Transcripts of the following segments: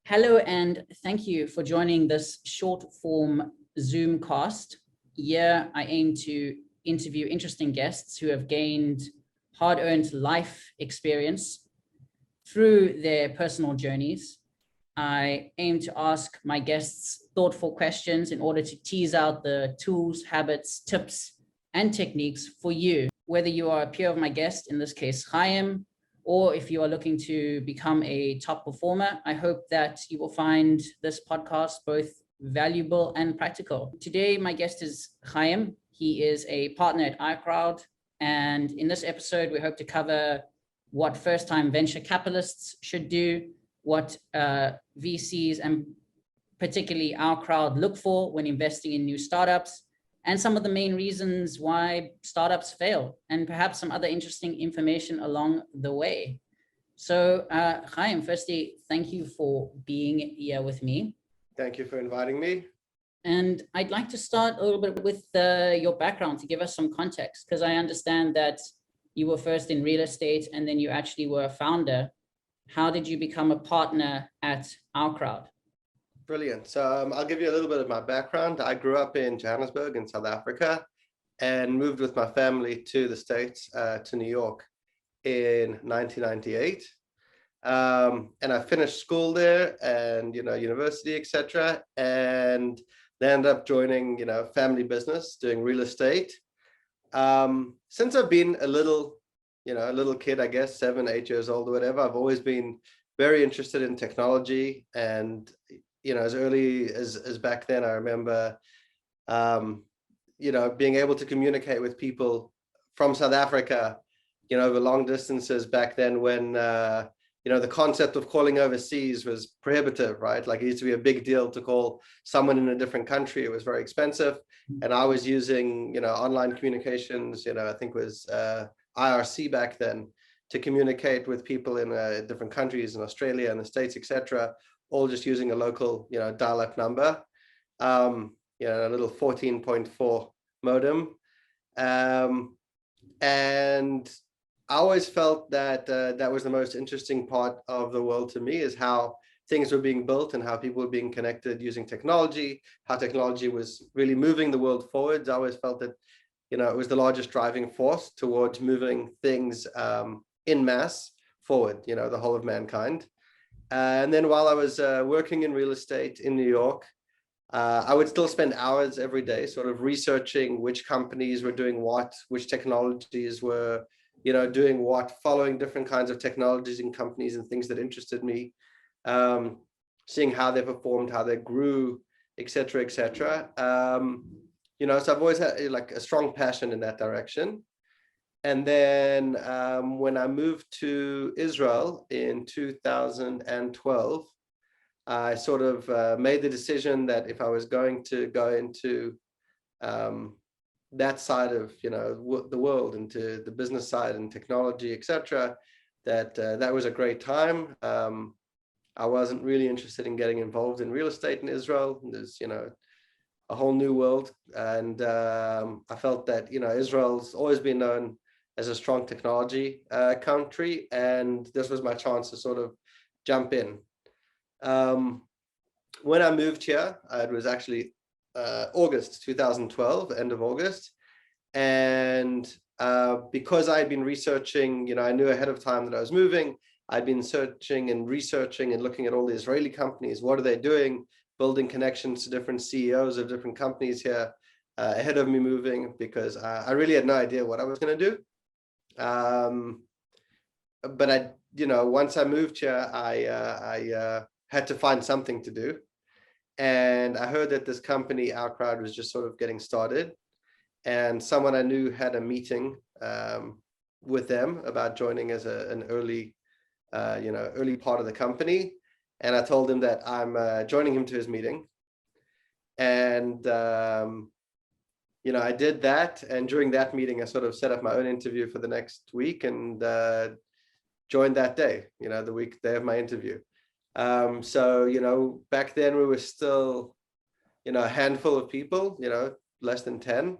Hello, and thank you for joining this short form Zoom cast. Here, I aim to interview interesting guests who have gained hard-earned life experience through their personal journeys. I aim to ask my guests thoughtful questions in order to tease out the tools, habits, tips, and techniques for you, whether you are a peer of my guest, in this case, Chaim, or if you are looking to become a top performer. I hope that you will find this podcast both valuable and practical. Today, my guest is Chaim. He is a partner at OurCrowd. And in this episode, we hope to cover what first-time venture capitalists should do, what VCs and particularly OurCrowd look for when investing in new startups, and some of the main reasons why startups fail, and perhaps some other interesting information along the way. So Chaim, firstly, thank you for being here with me. Thank you for inviting me. And I'd like to start a little bit with your background to give us some context, because I understand that you were first in real estate and then you actually were a founder. How did you become a partner at OurCrowd? Brilliant. So I'll give you a little bit of my background. I grew up in Johannesburg in South Africa and moved with my family to the States, to New York in 1998. And I finished school there and, university, etc. And then ended up joining, family business, doing real estate. Since I've been a little kid, I guess, 7, 8 years old or whatever, I've always been very interested in technology. And as early as back then, I remember, being able to communicate with people from South Africa, over long distances back then when, the concept of calling overseas was prohibitive, right? Like it used to be a big deal to call someone in a different country. It was very expensive. And I was using, online communications, I think it was IRC back then, to communicate with people in different countries in Australia and the States, etc., all just using a local, dial-up number, a little 14.4 modem. And I always felt that that was the most interesting part of the world to me, is how things were being built and how people were being connected using technology, how technology was really moving the world forwards. I always felt that, it was the largest driving force towards moving things in mass forward, the whole of mankind. And then while I was working in real estate in New York, I would still spend hours every day sort of researching which companies were doing what, which technologies were, doing what, following different kinds of technologies and companies and things that interested me, seeing how they performed, how they grew, et cetera, et cetera. So I've always had like a strong passion in that direction. And then when I moved to Israel in 2012, I sort of made the decision that if I was going to go into that side of the world, into the business side and technology, etc., that was a great time. I wasn't really interested in getting involved in real estate in Israel. There's a whole new world, and I felt that Israel's always been known as a strong technology country, and this was my chance to sort of jump in. When I moved here, it was actually August 2012, end of August, and because I had been researching, I knew ahead of time that I was moving. I'd been searching and researching and looking at all the Israeli companies. What are they doing? Building connections to different CEOs of different companies here ahead of me moving, because I really had no idea what I was going to do. But I, once I moved here, I had to find something to do. And I heard that this company, OurCrowd, was just sort of getting started. And someone I knew had a meeting with them about joining as an early part of the company. And I told him that I'm joining him to his meeting. And, I did that. And during that meeting, I sort of set up my own interview for the next week and joined that day, the day of my interview. So, back then we were still, a handful of people, less than 10.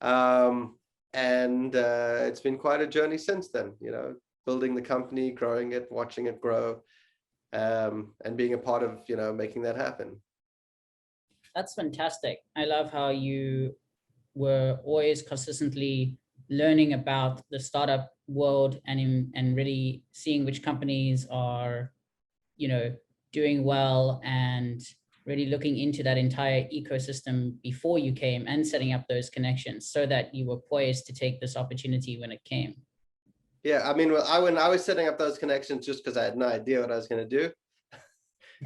And it's been quite a journey since then, building the company, growing it, watching it grow. and being a part of, making that happen. That's fantastic. I love how you were always consistently learning about the startup world and really seeing which companies are, doing well, and really looking into that entire ecosystem before you came and setting up those connections so that you were poised to take this opportunity when it came. Yeah, I mean, when I was setting up those connections, just because I had no idea what I was going to do,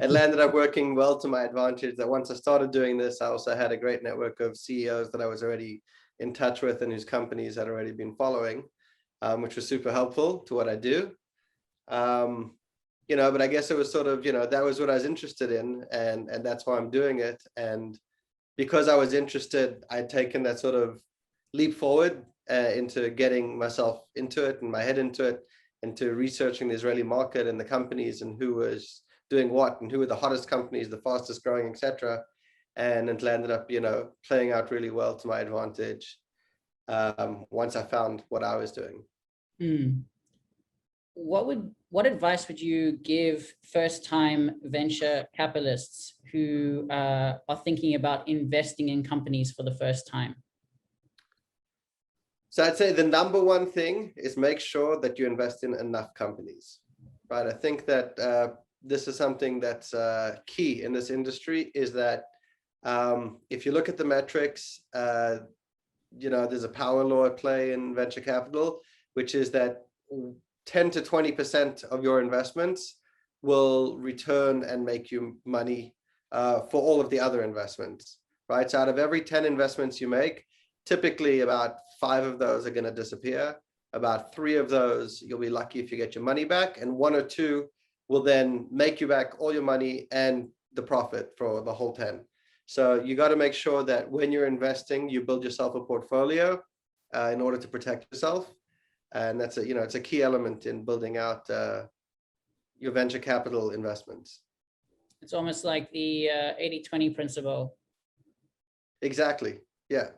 it landed up working well to my advantage. That once I started doing this, I also had a great network of CEOs that I was already in touch with and whose companies had already been following, which was super helpful to what I do. But I guess it was sort of, that was what I was interested in, and that's why I'm doing it. And because I was interested, I'd taken that sort of leap forward into getting myself into it and my head into it, into researching the Israeli market and the companies and who was doing what and who were the hottest companies, the fastest growing, etc. And it landed up, playing out really well to my advantage once I found what I was doing. What advice would you give first-time venture capitalists who are thinking about investing in companies for the first time? So I'd say the number one thing is make sure that you invest in enough companies, right? I think that this is something that's key in this industry, is that if you look at the metrics, there's a power law at play in venture capital, which is that 10 to 20% of your investments will return and make you money for all of the other investments, right? So out of every 10 investments you make, typically about 5 of those are going to disappear. About 3 of those, you'll be lucky if you get your money back, and 1 or 2 will then make you back all your money and the profit for the whole 10. So you got to make sure that when you're investing, you build yourself a portfolio in order to protect yourself. And that's it's a key element in building out your venture capital investments. It's almost like the 80-20 principle. Exactly. Yeah.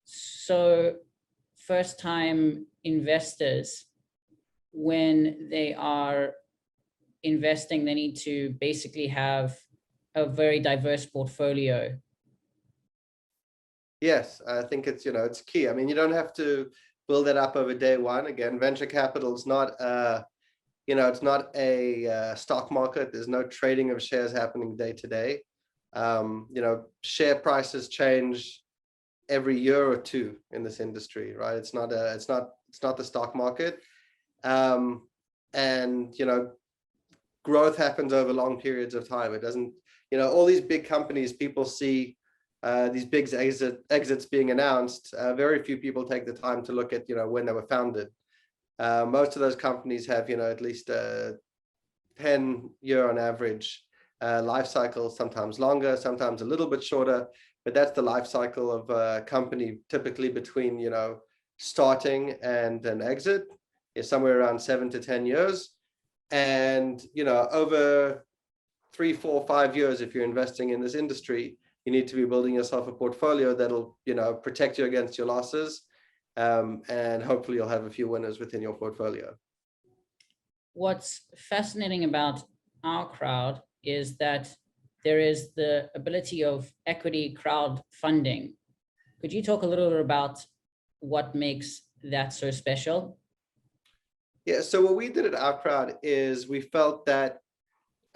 So first-time investors, when they are investing, they need to basically have a very diverse portfolio. Yes, I think it's it's key. I mean, you don't have to build it up over day one. Again, venture capital is not it's not a stock market. There's no trading of shares happening day to day. Share prices change every year or two in this industry, right? It's not the stock market. And growth happens over long periods of time. It doesn't, all these big companies, people see these big exits being announced. Very few people take the time to look at when they were founded. Most of those companies have at least a 10-year on average life cycle, sometimes longer, sometimes a little bit shorter, but that's the life cycle of a company. Typically between starting and an exit is somewhere around 7 to 10 years. And over 3, 4, 5 years, if you're investing in this industry, you need to be building yourself a portfolio that'll protect you against your losses, and hopefully you'll have a few winners within your portfolio. What's fascinating about OurCrowd is that there is the ability of equity crowdfunding. Could you talk a little bit about what makes that so special? Yeah, so what we did at OurCrowd is we felt that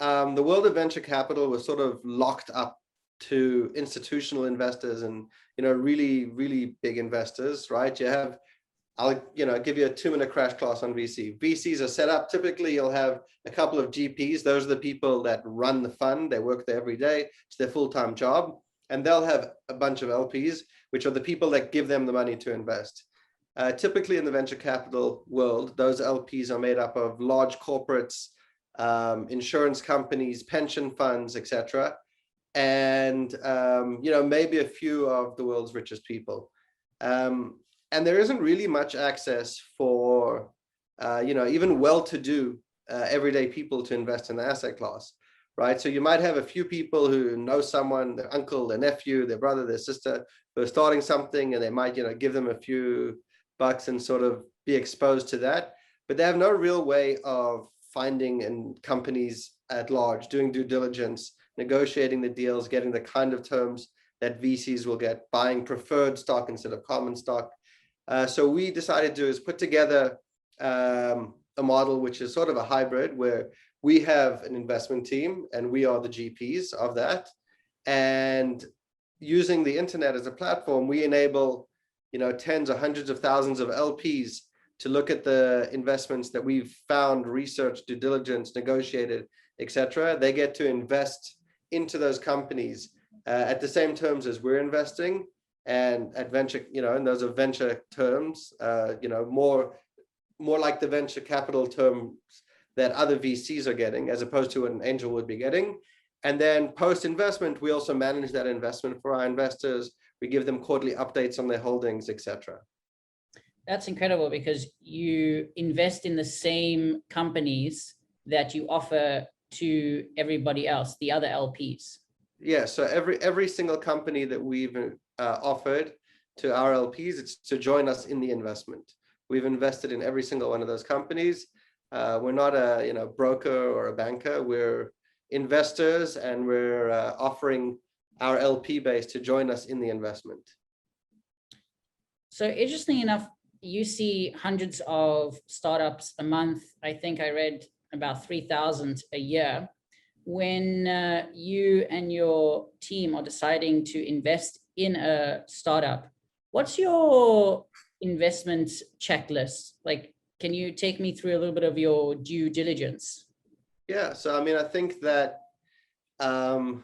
the world of venture capital was sort of locked up to institutional investors and really, really big investors, right? I'll give you a 2-minute crash class on VC. VCs are set up. Typically, you'll have a couple of GPs. Those are the people that run the fund. They work there every day. It's their full-time job. And they'll have a bunch of LPs, which are the people that give them the money to invest. Typically in the venture capital world, those LPs are made up of large corporates, insurance companies, pension funds, etc. And maybe a few of the world's richest people. And there isn't really much access for even well-to-do everyday people to invest in the asset class, right? So you might have a few people who know someone, their uncle, their nephew, their brother, their sister, who are starting something, and they might give them a few bucks and sort of be exposed to that, but they have no real way of finding and companies at large, doing due diligence, negotiating the deals, getting the kind of terms that VCs will get, buying preferred stock instead of common stock. So we decided to put together a model which is sort of a hybrid, where we have an investment team and we are the GPs of that. And using the internet as a platform, we enable, tens or hundreds of thousands of LPs to look at the investments that we've found, researched, due diligence, negotiated, etc. They get to invest into those companies at the same terms as we're investing, and at venture, and those are venture terms, more like the venture capital terms that other VCs are getting, as opposed to what an angel would be getting. And then post-investment, we also manage that investment for our investors. We give them quarterly updates on their holdings, etc. That's incredible, because you invest in the same companies that you offer to everybody else, the other LPs. Yeah, so every single company that we've offered to our LPs, it's to join us in the investment. We've invested in every single one of those companies. We're not a broker or a banker. We're investors, and we're offering our LP base to join us in the investment. So interestingly enough, you see hundreds of startups a month. I think I read about 3,000 a year. When you and your team are deciding to invest in a startup, what's your investment checklist? Like, can you take me through a little bit of your due diligence? Yeah, so I mean, I think that there's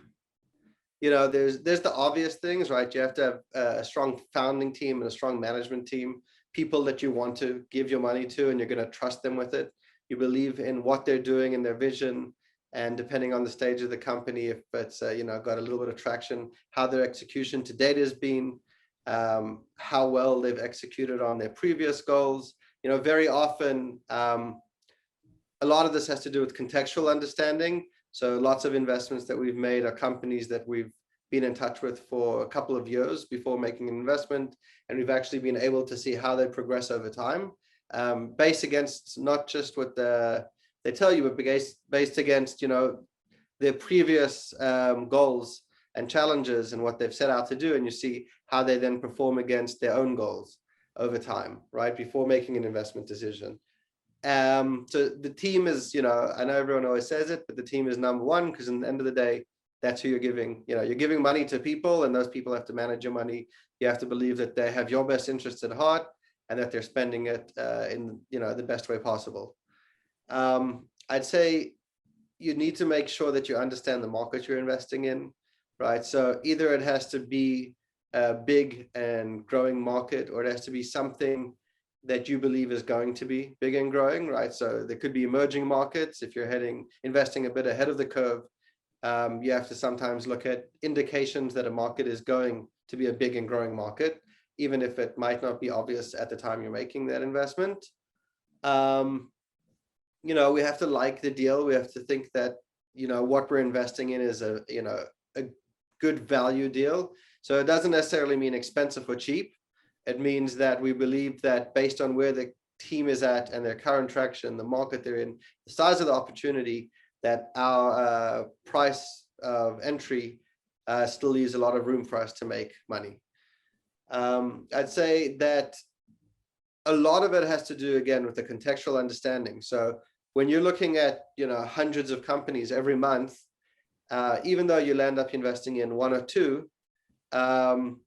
the obvious things, right? You have to have a strong founding team and a strong management team, people that you want to give your money to, and you're going to trust them with it. You believe in what they're doing and their vision, and depending on the stage of the company, if it's got a little bit of traction, how their execution to date has been, how well they've executed on their previous goals. Very often, a lot of this has to do with contextual understanding. So lots of investments that we've made are companies that we've been in touch with for a couple of years before making an investment, and we've actually been able to see how they progress over time, based against not just what they tell you, but based against their previous goals and challenges and what they've set out to do, and you see how they then perform against their own goals over time, right, before making an investment decision. So the team is, I know everyone always says it, but the team is number one, because in the end of the day, that's who you're giving. You're giving money to people, and those people have to manage your money. You have to believe that they have your best interests at heart, and that they're spending it in the best way possible. I'd say you need to make sure that you understand the market you're investing in, right? So either it has to be a big and growing market, or it has to be something that you believe is going to be big and growing, right? So there could be emerging markets. If you're investing a bit ahead of the curve, you have to sometimes look at indications that a market is going to be a big and growing market, even if it might not be obvious at the time you're making that investment. We have to like the deal. We have to think that, what we're investing in is a good value deal. So it doesn't necessarily mean expensive or cheap. It means that we believe that based on where the team is at and their current traction, the market they're in, the size of the opportunity, that our price of entry still leaves a lot of room for us to make money. I'd say that a lot of it has to do, again, with the contextual understanding. So when you're looking at, hundreds of companies every month, even though you'll end up investing in one or two,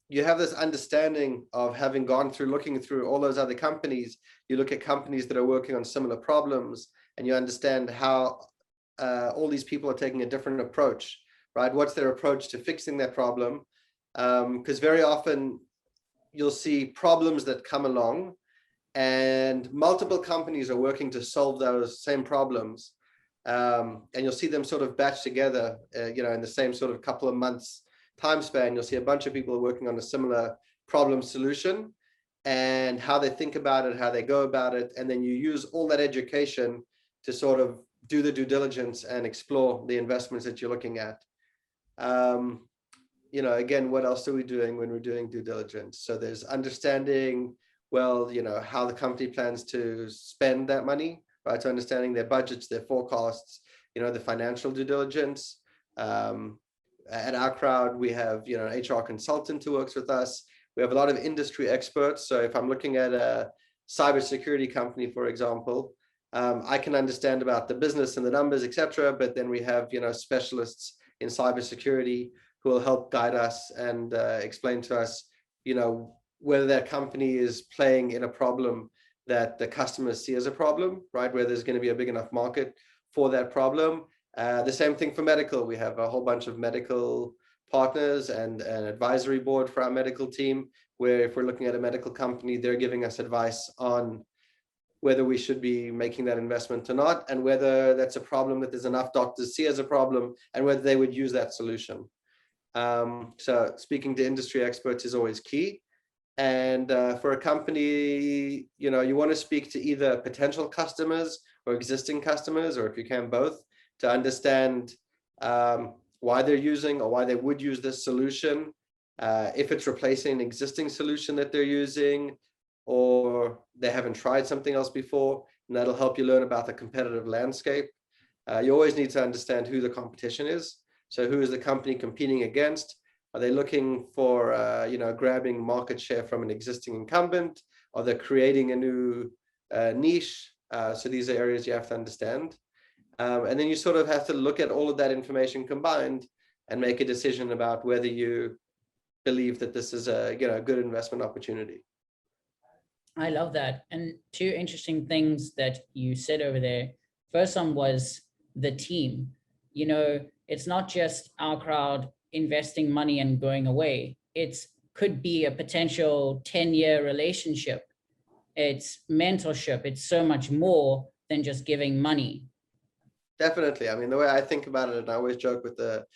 you have this understanding of having gone through, looking through all those other companies. You look at companies that are working on similar problems, and you understand how all these people are taking a different approach, right? What's their approach to fixing that problem? Because very often you'll see problems that come along, and multiple companies are working to solve those same problems. And you'll see them sort of batch together, in the same sort of couple of months time span. You'll see a bunch of people working on a similar problem solution, and how they think about it, how they go about it. And then you use all that education to sort of do the due diligence and explore the investments that you're looking at. Again, what else are we doing when we're doing due diligence? So there's understanding, how the company plans to spend that money, right? So understanding their budgets, their forecasts, the financial due diligence. At OurCrowd, we have, an HR consultant who works with us. We have a lot of industry experts. So if I'm looking at a cybersecurity company, for example, I can understand about the business and the numbers, etc. But then we have, specialists in cybersecurity who will help guide us and explain to us, whether that company is playing in a problem that the customers see as a problem, right? Where there's going to be a big enough market for that problem. The same thing for medical. We have a whole bunch of medical partners and an advisory board for our medical team, where if we're looking at a medical company, they're giving us advice on whether we should be making that investment or not, and whether that's a problem that there's enough doctors see as a problem, and whether they would use that solution. So speaking to industry experts is always key. And for a company, you want to speak to either potential customers or existing customers, or if you can both, to understand why they're using or why they would use this solution, if it's replacing an existing solution that they're using, or they haven't tried something else before, and that'll help you learn about the competitive landscape. You always need to understand who the competition is. So who is the company competing against? Are they looking for, grabbing market share from an existing incumbent? Are they creating a new niche? So these are areas you have to understand. And then you sort of have to look at all of that information combined and make a decision about whether you believe that this is a good investment opportunity. I love that. And two interesting things that you said over there. First one was the team. It's not just OurCrowd investing money and going away. It could be a potential 10-year relationship. It's mentorship. It's so much more than just giving money. Definitely. I mean, the way I think about it, and I always joke with the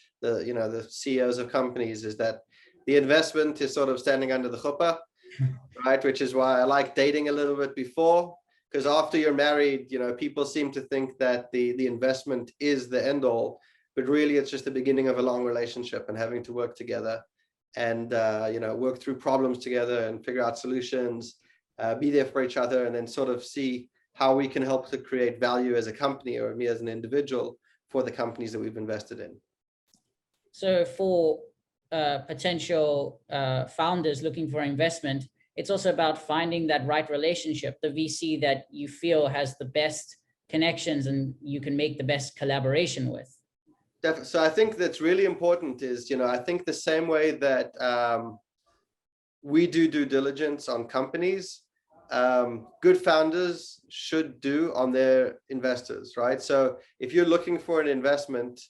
CEOs of companies, is that the investment is sort of standing under the chuppah, right? Which is why I like dating a little bit before, because after you're married, people seem to think that the investment is the end all, but really it's just the beginning of a long relationship and having to work together and, work through problems together and figure out solutions, be there for each other, and then sort of see how we can help to create value as a company, or me as an individual, for the companies that we've invested in. So for potential founders looking for investment, it's also about finding that right relationship, the VC that you feel has the best connections and you can make the best collaboration with. So I think that's really important is, I think the same way that we do due diligence on companies, good founders should do on their investors, right? So if you're looking for an investment,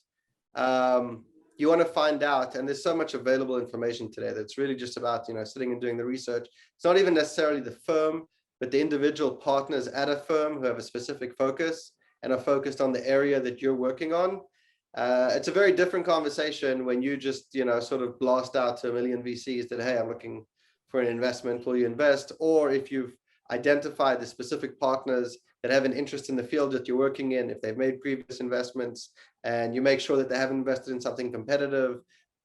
you want to find out, and there's so much available information today that's really just about, sitting and doing the research. It's not even necessarily the firm, but the individual partners at a firm who have a specific focus and are focused on the area that you're working on. It's a very different conversation when you just, sort of blast out to a million VCs that, hey, I'm looking for an investment, will you invest? Or if you've identified the specific partners that have an interest in the field that you're working in, if they've made previous investments, and you make sure that they haven't invested in something competitive,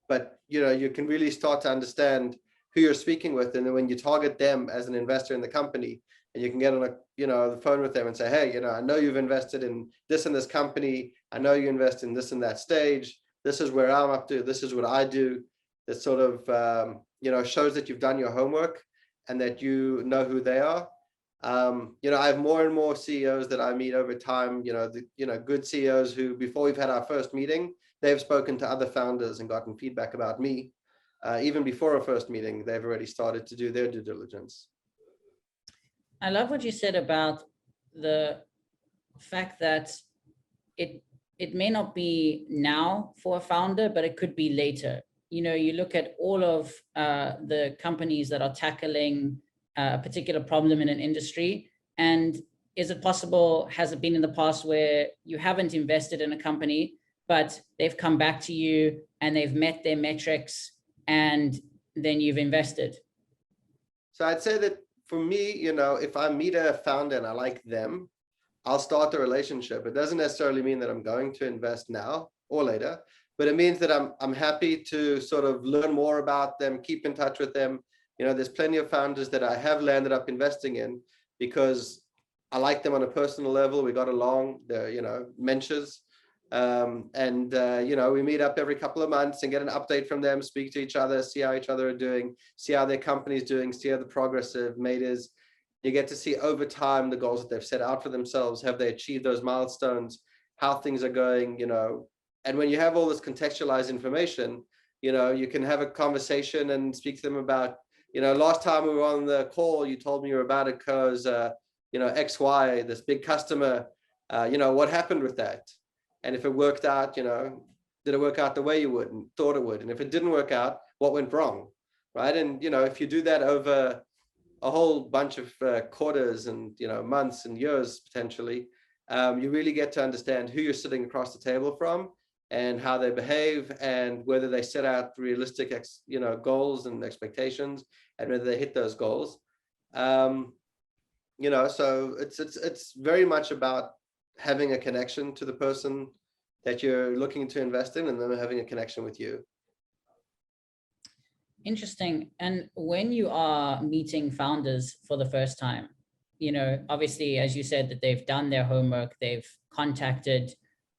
but you can really start to understand who you're speaking with. And then when you target them as an investor in the company, and you can get on the phone with them and say, hey, I know you've invested in this and this company. I know you invest in this and that stage. This is where I'm up to. This is what I do. That sort of, shows that you've done your homework and that you know who they are. I have more and more CEOs that I meet over time, good CEOs who, before we've had our first meeting, they've spoken to other founders and gotten feedback about me. Even before our first meeting, they've already started to do their due diligence. I love what you said about the fact that it may not be now for a founder, but it could be later. You look at all of the companies that are tackling a particular problem in an industry, and is it possible, has it been in the past where you haven't invested in a company, but they've come back to you and they've met their metrics and then you've invested? So I'd say that for me, if I meet a founder and I like them, I'll start a relationship. It doesn't necessarily mean that I'm going to invest now or later, but it means that I'm happy to sort of learn more about them, keep in touch with them. There's plenty of founders that I have landed up investing in because I like them on a personal level. We got along. They're, you know, mentors. You know, we meet up every couple of months and get an update from them, speak to each other, see how each other are doing, see how their company's doing, see how the progress they've made is. You get to see over time the goals that they've set out for themselves. Have they achieved those milestones? How things are going, you know. And when you have all this contextualized information, you know, you can have a conversation and speak to them about, you know, last time we were on the call, you told me you were about it because, you know, XY, this big customer, you know, what happened with that? And if it worked out, you know, did it work out the way you would and thought it would? And if it didn't work out, what went wrong, right? And, you know, if you do that over a whole bunch of quarters and, you know, months and years potentially, you really get to understand who you're sitting across the table from and how they behave and whether they set out realistic, you know, goals and expectations and whether they hit those goals. You know, so it's very much about having a connection to the person that you're looking to invest in and them having a connection with you. Interesting. And when you are meeting founders for the first time, you know, obviously, as you said, that they've done their homework, they've contacted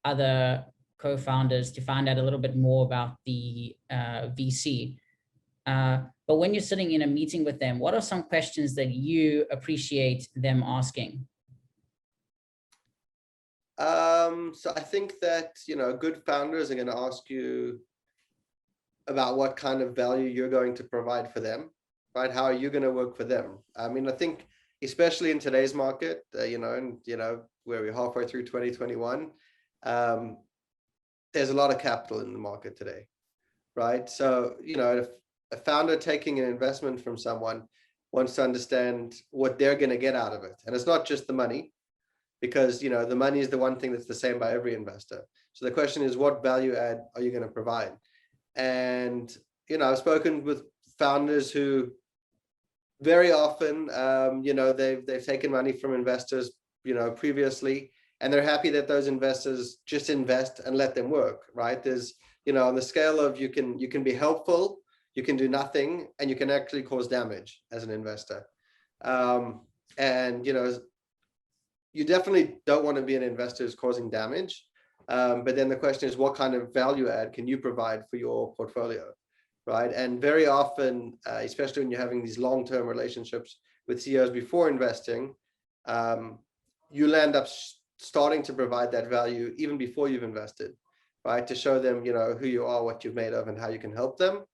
other co-founders to find out a little bit more about the VC. But when you're sitting in a meeting with them, what are some questions that you appreciate them asking? So I think that, you know, good founders are going to ask you about what kind of value you're going to provide for them, right? How are you going to work for them? I mean, I think especially in today's market, you know, and, you know, where we're halfway through 2021, there's a lot of capital in the market today, right? So, you know, if a founder taking an investment from someone wants to understand what they're going to get out of it. And it's not just the money, because, you know, the money is the one thing that's the same by every investor. So the question is, what value add are you going to provide? And, you know, I've spoken with founders who very often, you know, they've taken money from investors, you know, previously, and they're happy that those investors just invest and let them work, right? There's, you know, on the scale of you can be helpful, you can do nothing, and you can actually cause damage as an investor. And, you know, you definitely don't want to be an investor who's causing damage. But then the question is, what kind of value add can you provide for your portfolio, right? And very often, especially when you're having these long-term relationships with CEOs before investing, you'll end up starting to provide that value even before you've invested, right? To show them, you know, who you are, what you've made of, and how you can help them.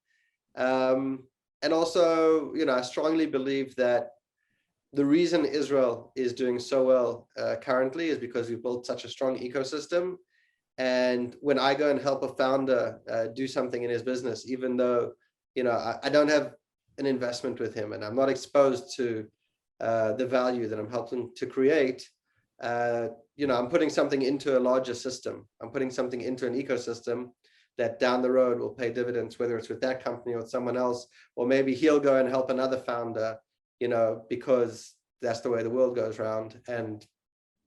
And also, you know, I strongly believe that the reason Israel is doing so well currently is because we've built such a strong ecosystem. And when I go and help a founder do something in his business, even though, you know, I don't have an investment with him and I'm not exposed to the value that I'm helping to create, you know, I'm putting something into a larger system. I'm putting something into an ecosystem that down the road will pay dividends, whether it's with that company or with someone else, or maybe he'll go and help another founder, you know, because that's the way the world goes round. And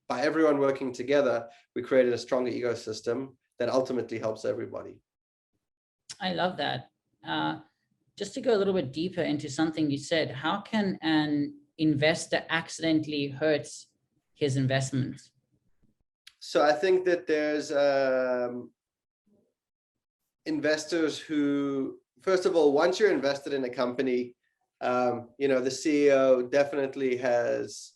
by everyone working together, we created a stronger ecosystem that ultimately helps everybody. I love that. Just to go a little bit deeper into something you said, how can an investor accidentally hurt his investment? So I think that there's investors who, first of all, once you're invested in a company, you know, the CEO definitely has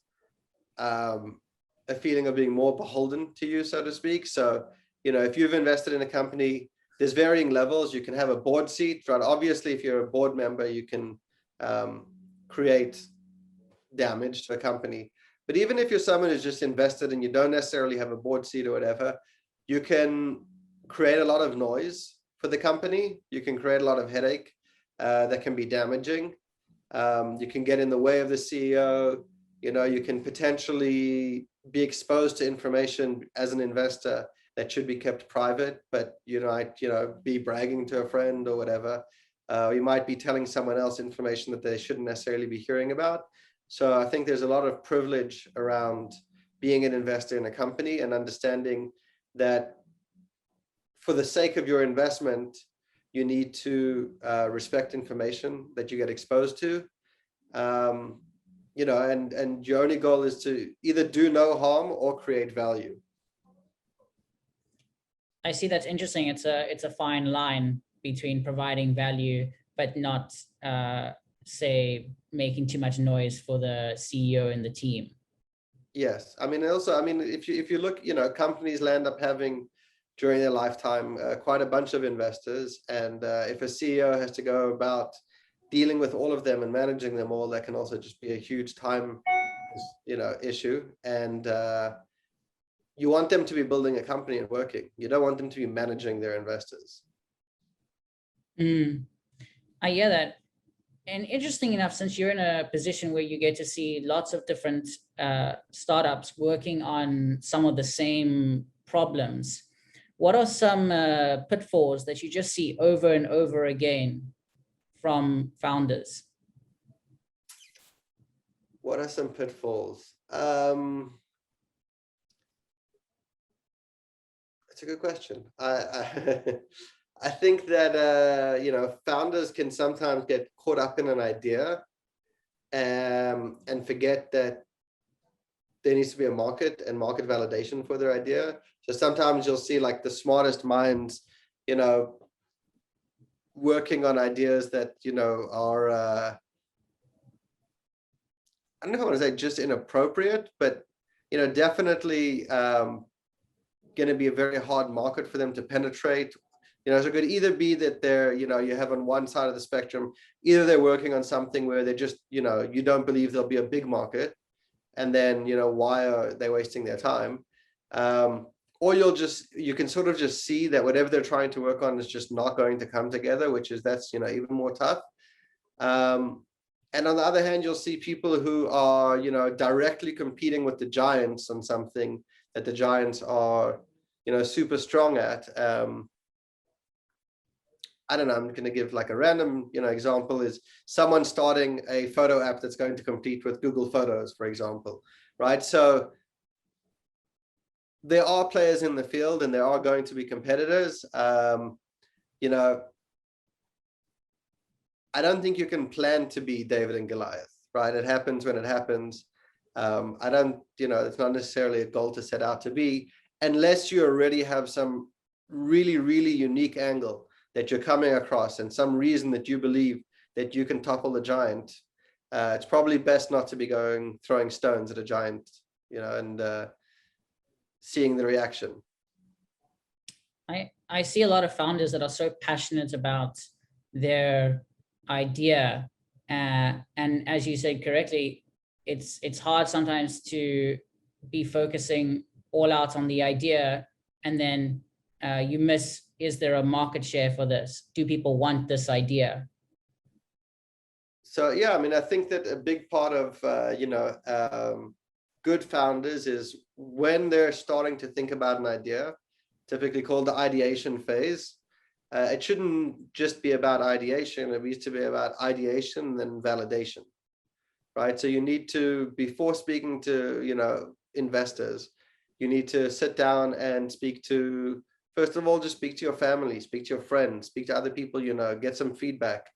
a feeling of being more beholden to you, so to speak. So, you know, if you've invested in a company, there's varying levels. You can have a board seat, right? Obviously, if you're a board member, you can create damage to a company. But even if you're someone who's just invested and you don't necessarily have a board seat or whatever, you can create a lot of noise for the company. You can create a lot of headache that can be damaging. You can get in the way of the CEO. You know, you can potentially be exposed to information as an investor that should be kept private, but you might, you know, be bragging to a friend or whatever. You might be telling someone else information that they shouldn't necessarily be hearing about. So I think there's a lot of privilege around being an investor in a company and understanding that for the sake of your investment, you need to respect information that you get exposed to. and your only goal is to either do no harm or create value. I see, that's interesting. It's a fine line between providing value, but not say making too much noise for the CEO and the team. Yes, I mean, also, I mean, if you look, companies land up having during their lifetime quite a bunch of investors, and if a CEO has to go about dealing with all of them and managing them all, that can also just be a huge time, issue. And you want them to be building a company and working. You don't want them to be managing their investors. I hear that. And interesting enough, since you're in a position where you get to see lots of different startups working on some of the same problems, what are some pitfalls that you just see over and over again from founders? What are some pitfalls? That's a good question. I think that founders can sometimes get caught up in an idea and forget that there needs to be a market and market validation for their idea. So sometimes you'll see like the smartest minds, working on ideas that are I don't know if I want to say just inappropriate, but definitely going to be a very hard market for them to penetrate. So it could either be that they're, you have on one side of the spectrum, either they're working on something where they're just, you don't believe there'll be a big market, and then, why are they wasting their time? Or you can sort of just see that whatever they're trying to work on is just not going to come together, that's even more tough. And on the other hand, you'll see people who are, directly competing with the giants on something that the giants are, super strong at. I don't know, I'm going to give like a random, example is someone starting a photo app that's going to compete with Google Photos, for example, right? So there are players in the field and there are going to be competitors. I don't think you can plan to be David and Goliath, right? It happens when it happens. I don't, it's not necessarily a goal to set out to be, unless you already have some really, really unique angle that you're coming across and some reason that you believe that you can topple the giant. It's probably best not to be throwing stones at a giant, and seeing the reaction. I see a lot of founders that are so passionate about their idea, and as you said correctly, it's hard sometimes to be focusing all out on the idea, and then you miss, is there a market share for this? Do people want this idea? So yeah, I mean, I think that a big part of good founders is when they're starting to think about an idea, typically called the ideation phase. It shouldn't just be about ideation. It needs to be about ideation and then validation, right? So you need to, before speaking to investors, you need to sit down and speak to, first of all, just speak to your family, speak to your friends, speak to other people, get some feedback.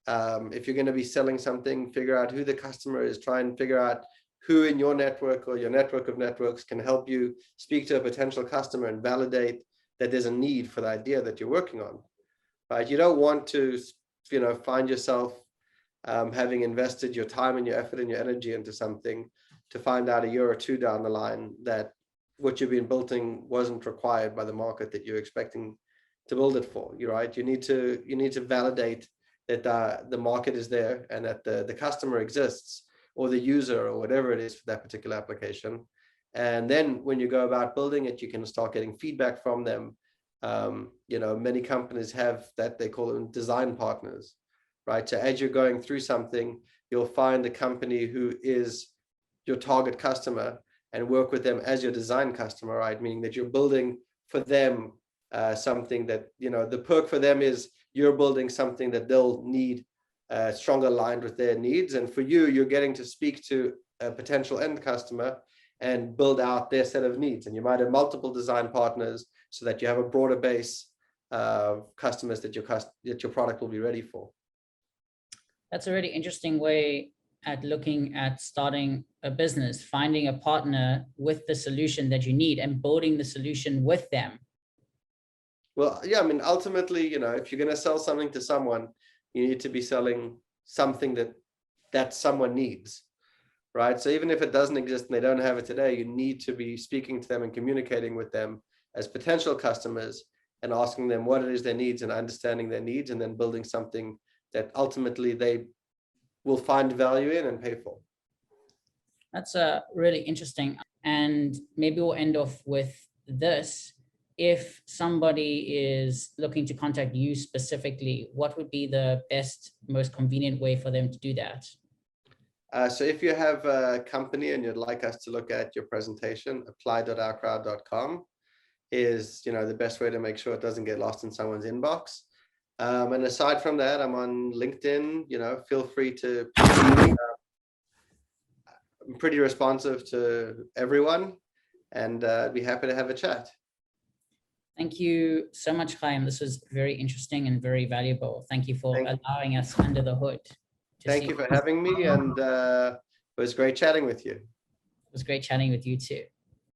If you're going to be selling something, figure out who the customer is, try and figure out who in your network or your network of networks can help you speak to a potential customer and validate that there's a need for the idea that you're working on, right? You don't want to, find yourself having invested your time and your effort and your energy into something to find out a year or two down the line that what you've been building wasn't required by the market that you're expecting to build it for. You're right. You need to validate that the market is there and that the customer exists, or the user, or whatever it is for that particular application. And then when you go about building it, you can start getting feedback from them. Many companies have that, they call them design partners, right? So as you're going through something, you'll find a company who is your target customer and work with them as your design customer, right? Meaning that you're building for them something that, the perk for them is you're building something that they'll need stronger aligned with their needs. And for you, you're getting to speak to a potential end customer and build out their set of needs. And you might have multiple design partners so that you have a broader base of customers that your product will be ready for. That's a really interesting way at looking at starting a business, finding a partner with the solution that you need and building the solution with them? Well, yeah, I mean, ultimately, you know, if you're going to sell something to someone, you need to be selling something that someone needs, right? So even if it doesn't exist and they don't have it today, you need to be speaking to them and communicating with them as potential customers and asking them what it is their needs and understanding their needs, and then building something that ultimately they will find value in and pay for. That's really interesting. And maybe we'll end off with this. If somebody is looking to contact you specifically, what would be the best, most convenient way for them to do that? So if you have a company and you'd like us to look at your presentation, apply.ourcrowd.com is, you know, the best way to make sure it doesn't get lost in someone's inbox. And aside from that, I'm on LinkedIn. You know, feel free to. I'm pretty responsive to everyone, and I'd be happy to have a chat. Thank you so much, Chaim. This was very interesting and very valuable. Thank you for allowing us under the hood. Thank you for having me, and it was great chatting with you. It was great chatting with you too.